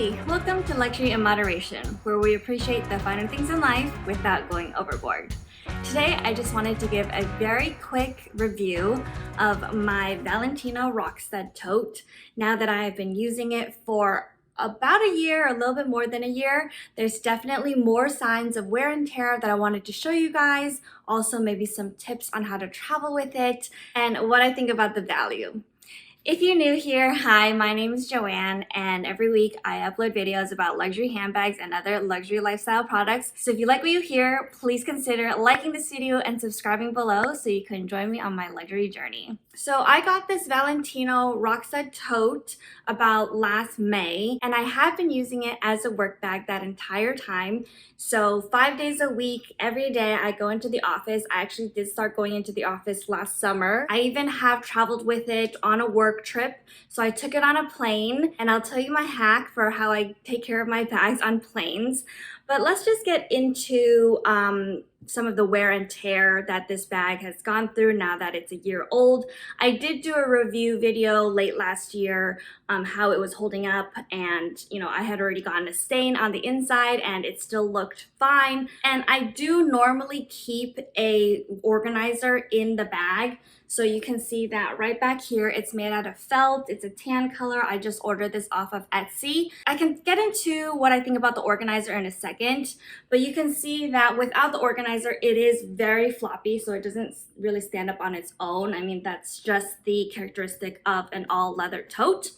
Hey, welcome to Luxury in Moderation, where we appreciate the finer things in life without going overboard. Today, I just wanted to give a very quick review of my Valentino Rockstud Tote. Now that I have been using it for about a year, a little bit more than a year, there's definitely more signs of wear and tear that I wanted to show you guys. Also, maybe some tips on how to travel with it and what I think about the value. If you're new here, hi, my name is Joanne, and every week I upload videos about luxury handbags and other luxury lifestyle products. So if you like what you hear, please consider liking this video and subscribing below so you can join me on my luxury journey. So I got this Valentino Rockstud Tote about last May, and I have been using it as a work bag that entire time. So 5 days a week, every day I go into the office. I actually did start going into the office last summer. I even have traveled with it on a work trip. So I took it on a plane, and I'll tell you my hack for how I take care of my bags on planes. But let's just get into some of the wear and tear that this bag has gone through now that it's a year old. I did do a review video late last year how it was holding up, and I had already gotten a stain on the inside and it still looked fine. And I do normally keep a organizer in the bag. So you can see that right back here, it's made out of felt. It's a tan color. I just ordered this off of Etsy. I can get into what I think about the organizer in a second, but you can see that without the organizer, it is very floppy, so it doesn't really stand up on its own. I mean, that's just the characteristic of an all leather tote.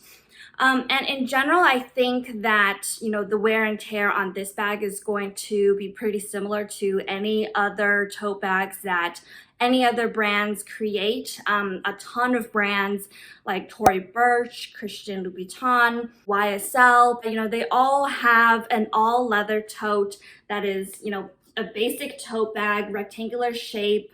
And in general, I think that, the wear and tear on this bag is going to be pretty similar to any other tote bags that any other brands create. A ton of brands like Tory Burch, Christian Louboutin, YSL, they all have an all leather tote that is, a basic tote bag, rectangular shape.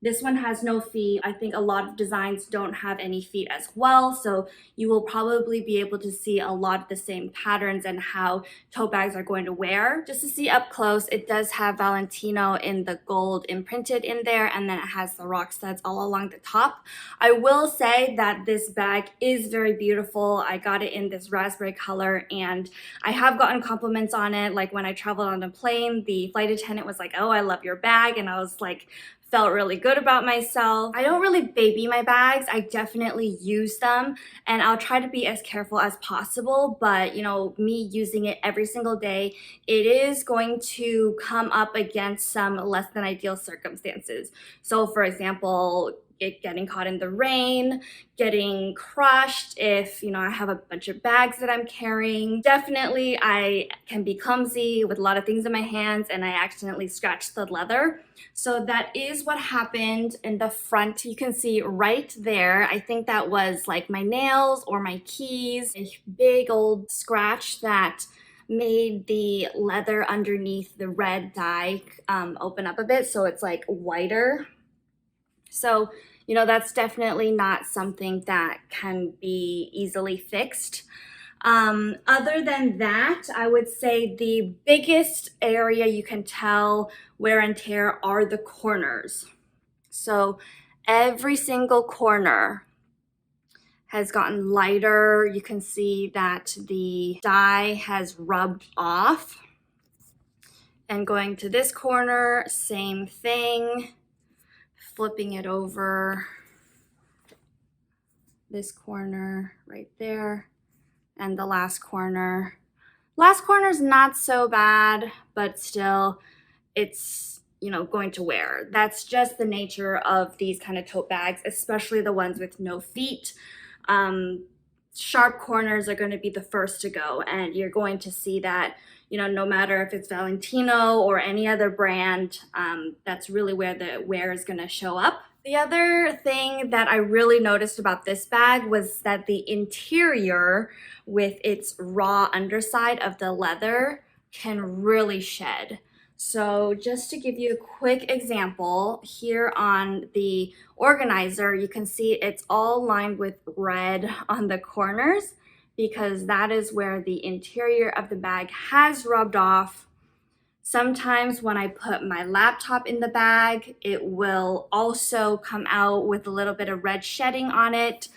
This one has no feet. I think a lot of designs don't have any feet as well, so you will probably be able to see a lot of the same patterns and how tote bags are going to wear. Just to see up close, it does have Valentino in the gold imprinted in there, and then it has the rock studs all along the top. I will say that this bag is very beautiful. I got it in this raspberry color, and I have gotten compliments on it. Like when I traveled on a plane, the flight attendant was like, "Oh, I love your bag," and I was like, felt really good about myself. I don't really baby my bags. I definitely use them, and I'll try to be as careful as possible, but me using it every single day, it is going to come up against some less than ideal circumstances. So for example, it getting caught in the rain, getting crushed if I have a bunch of bags that I'm carrying. Definitely I can be clumsy with a lot of things in my hands, and I accidentally scratched the leather. So that is what happened in the front. You can see right there, I think that was like my nails or my keys, a big old scratch that made the leather underneath the red dye open up a bit, so it's like whiter. So, that's definitely not something that can be easily fixed. Other than that, I would say the biggest area you can tell wear and tear are the corners. So every single corner has gotten lighter. You can see that the dye has rubbed off. And going to this corner, same thing. Flipping it over, this corner right there, and the last corner. Last corner is not so bad, but still it's going to wear. That's just the nature of these kind of tote bags, especially the ones with no feet. Sharp corners are going to be the first to go, and you're going to see that no matter if it's Valentino or any other brand, that's really where the wear is going to show up. The other thing that I really noticed about this bag was that the interior with its raw underside of the leather can really shed. So just to give you a quick example, here on the organizer, you can see it's all lined with red on the corners, because that is where the interior of the bag has rubbed off. Sometimes when I put my laptop in the bag, it will also come out with a little bit of red shedding on it.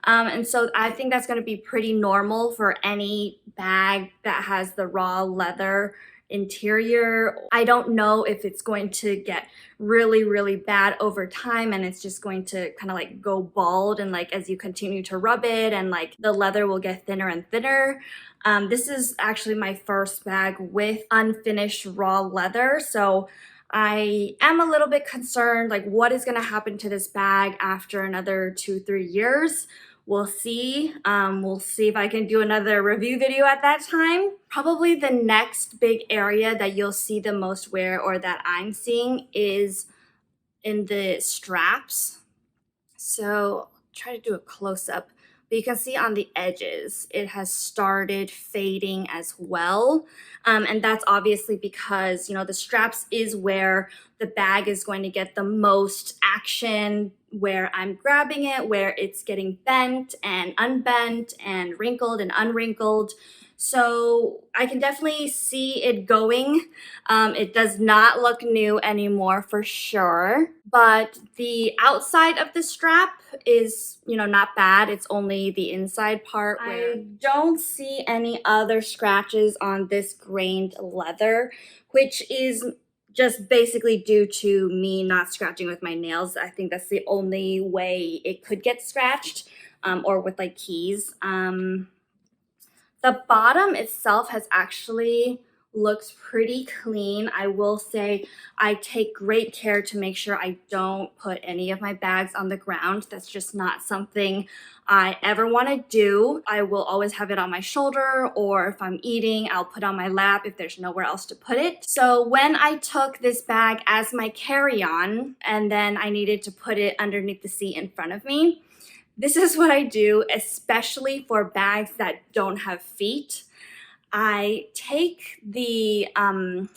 And so I think that's going to be pretty normal for any bag that has the raw leather interior. I don't know if it's going to get really, really bad over time and it's just going to kind of like go bald, and like as you continue to rub it and like the leather will get thinner and thinner. This is actually my first bag with unfinished raw leather, so I am a little bit concerned, like what is going to happen to this bag after another 2-3 years. We'll see. We'll see if I can do another review video at that time. Probably the next big area that you'll see the most wear, or that I'm seeing, is in the straps. So try to do a close-up. But you can see on the edges, it has started fading as well. And that's obviously because, you know, the straps is where the bag is going to get the most action, where I'm grabbing it, where it's getting bent and unbent and wrinkled and unwrinkled. So I can definitely see it going. It does not look new anymore for sure, but the outside of the strap is, you know, not bad. It's only the inside part where I don't see any other scratches on this grained leather, which is just basically due to me not scratching with my nails. I think that's the only way it could get scratched, or with like keys. The bottom itself has actually looks pretty clean. I will say I take great care to make sure I don't put any of my bags on the ground. That's just not something I ever want to do. I will always have it on my shoulder, or if I'm eating, I'll put on my lap if there's nowhere else to put it. So when I took this bag as my carry-on and then I needed to put it underneath the seat in front of me, this is what I do, especially for bags that don't have feet. I take the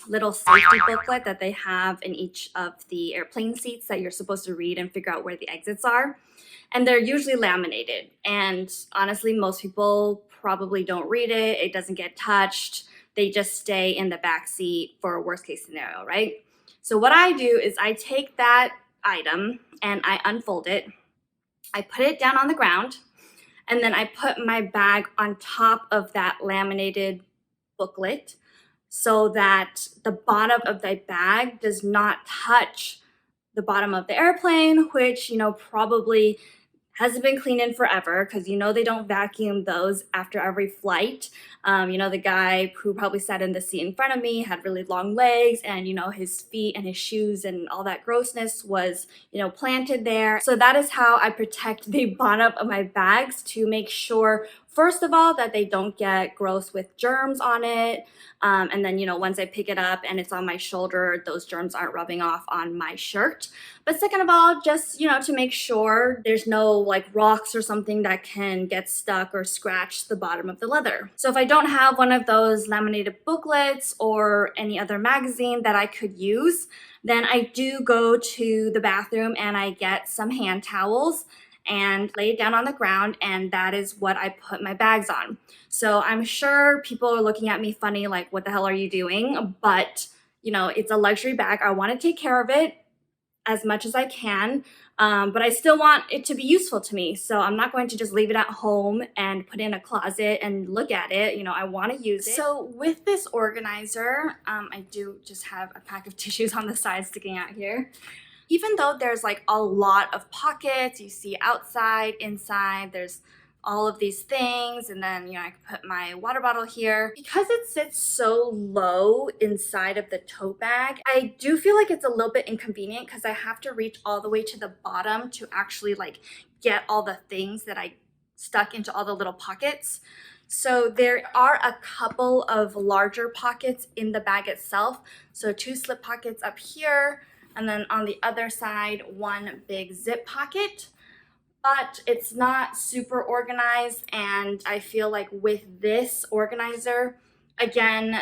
little safety booklet that they have in each of the airplane seats that you're supposed to read and figure out where the exits are. And they're usually laminated. And honestly, most people probably don't read it. It doesn't get touched. They just stay in the back seat for a worst case scenario, right? So what I do is I take that item and I unfold it. I put it down on the ground, and then I put my bag on top of that laminated booklet so that the bottom of the bag does not touch the bottom of the airplane, which, you know, probably hasn't been cleaned in forever, because you know they don't vacuum those after every flight. You know, the guy who probably sat in the seat in front of me had really long legs, and you know, his feet and his shoes and all that grossness was, you know, planted there. So that is how I protect the bottom of my bags, to make sure, first of all, that they don't get gross with germs on it. And then, you know, once I pick it up and it's on my shoulder, those germs aren't rubbing off on my shirt. But second of all, just, you know, to make sure there's no like rocks or something that can get stuck or scratch the bottom of the leather. So if I don't have one of those laminated booklets or any other magazine that I could use, then I do go to the bathroom and I get some hand towels and lay it down on the ground, and that is what I put my bags on. So I'm sure people are looking at me funny, like, what the hell are you doing? But, you know, it's a luxury bag. I want to take care of it as much as I can, but I still want it to be useful to me. So I'm not going to just leave it at home and put it in a closet and look at it. You know, I want to use it. So with this organizer, I do just have a pack of tissues on the side sticking out here. Even though there's like a lot of pockets, you see outside, inside, there's all of these things, and then, you know, I can put my water bottle here. Because it sits so low inside of the tote bag, I do feel like it's a little bit inconvenient because I have to reach all the way to the bottom to actually like get all the things that I stuck into all the little pockets. So there are a couple of larger pockets in the bag itself. So 2 slip pockets up here, and then on the other side, 1 big zip pocket. But it's not super organized, and I feel like with this organizer, again,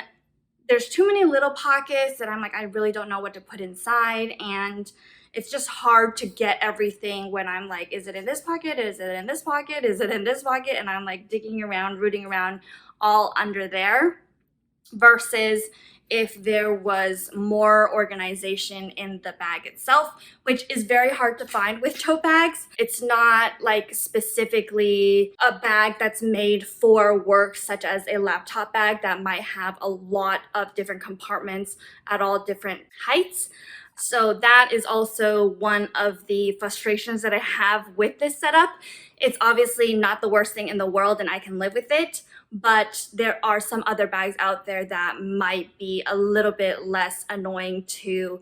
there's too many little pockets that I'm like, I really don't know what to put inside, and it's just hard to get everything when I'm like, is it in this pocket? Is it in this pocket? Is it in this pocket? And I'm like digging around, rooting around all under there. versus if there was more organization in the bag itself, which is very hard to find with tote bags. It's not like specifically a bag that's made for work, such as a laptop bag that might have a lot of different compartments at all different heights. So that is also one of the frustrations that I have with this setup. It's obviously not the worst thing in the world and I can live with it, but there are some other bags out there that might be a little bit less annoying to,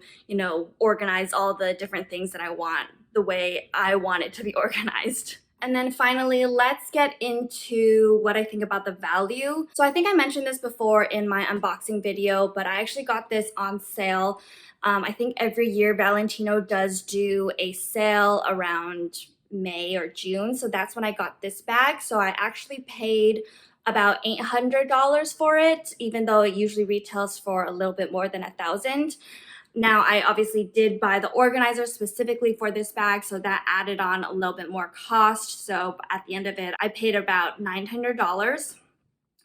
organize all the different things that I want the way I want it to be organized. And then finally, let's get into what I think about the value. So I think I mentioned this before in my unboxing video, but I actually got this on sale. I think every year Valentino does do a sale around May or June. So that's when I got this bag. So I actually paid about $800 for it, even though it usually retails for a little bit more than $1,000. Now, I obviously did buy the organizer specifically for this bag, so that added on a little bit more cost. So at the end of it, I paid about $900,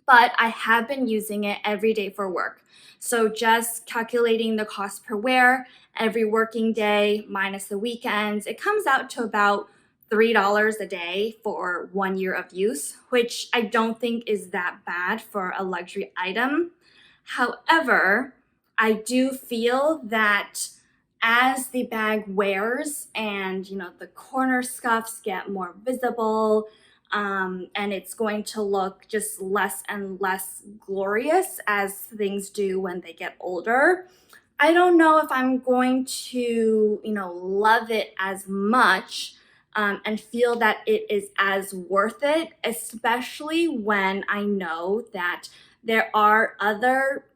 but I have been using it every day for work. So just calculating the cost per wear every working day minus the weekends, it comes out to about $3 a day for 1 year of use, which I don't think is that bad for a luxury item. However, I do feel that as the bag wears and the corner scuffs get more visible, and it's going to look just less and less glorious as things do when they get older. I don't know if I'm going to, love it as much and feel that it is as worth it, especially when I know that there are other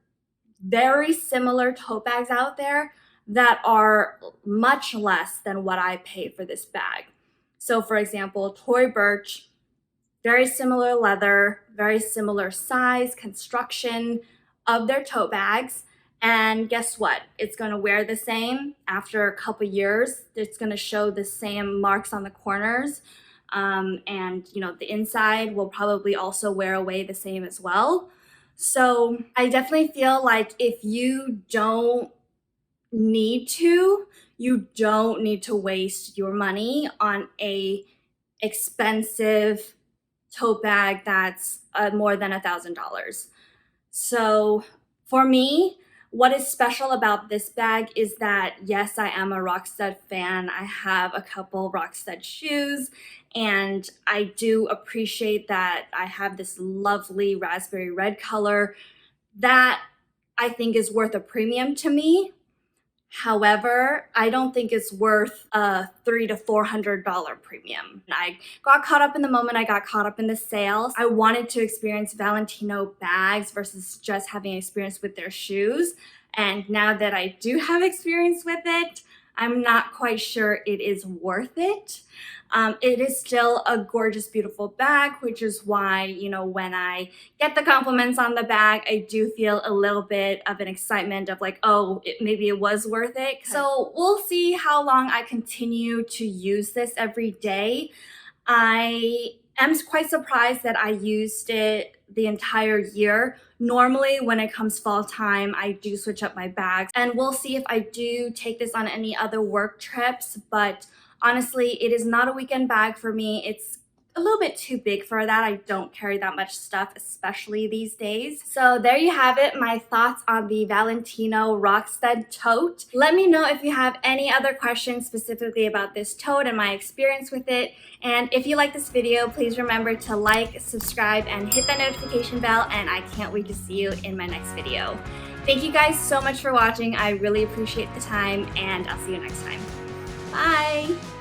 very similar tote bags out there that are much less than what I paid for this bag. So for example, Tory Burch, very similar leather, very similar size, construction of their tote bags. And guess what? It's going to wear the same after a couple years. It's going to show the same marks on the corners. And the inside will probably also wear away the same as well. So I definitely feel like if you don't need to, you don't need to waste your money on a expensive tote bag that's more than $1,000. So for me, what is special about this bag is that, yes, I am a Rockstud fan. I have a couple Rockstud shoes, and I do appreciate that I have this lovely raspberry red color that I think is worth a premium to me. However, I don't think it's worth a $300 to $400 premium. I got caught up in the moment. I got caught up in the sales. I wanted to experience Valentino bags versus just having experience with their shoes. And now that I do have experience with it, I'm not quite sure it is worth it. It is still a gorgeous, beautiful bag, which is why, when I get the compliments on the bag, I do feel a little bit of an excitement of like, oh, maybe it was worth it. So we'll see how long I continue to use this every day. I am quite surprised that I used it the entire year. Normally, when it comes fall time, I do switch up my bags, and we'll see if I do take this on any other work trips, but honestly, it is not a weekend bag for me. It's a little bit too big for that. I don't carry that much stuff, especially these days. So there you have it, my thoughts on the Valentino Rockstud tote. Let me know if you have any other questions specifically about this tote and my experience with it. And if you like this video, please remember to like, subscribe, and hit that notification bell, and I can't wait to see you in my next video. Thank you guys so much for watching. I really appreciate the time, and I'll see you next time. Bye!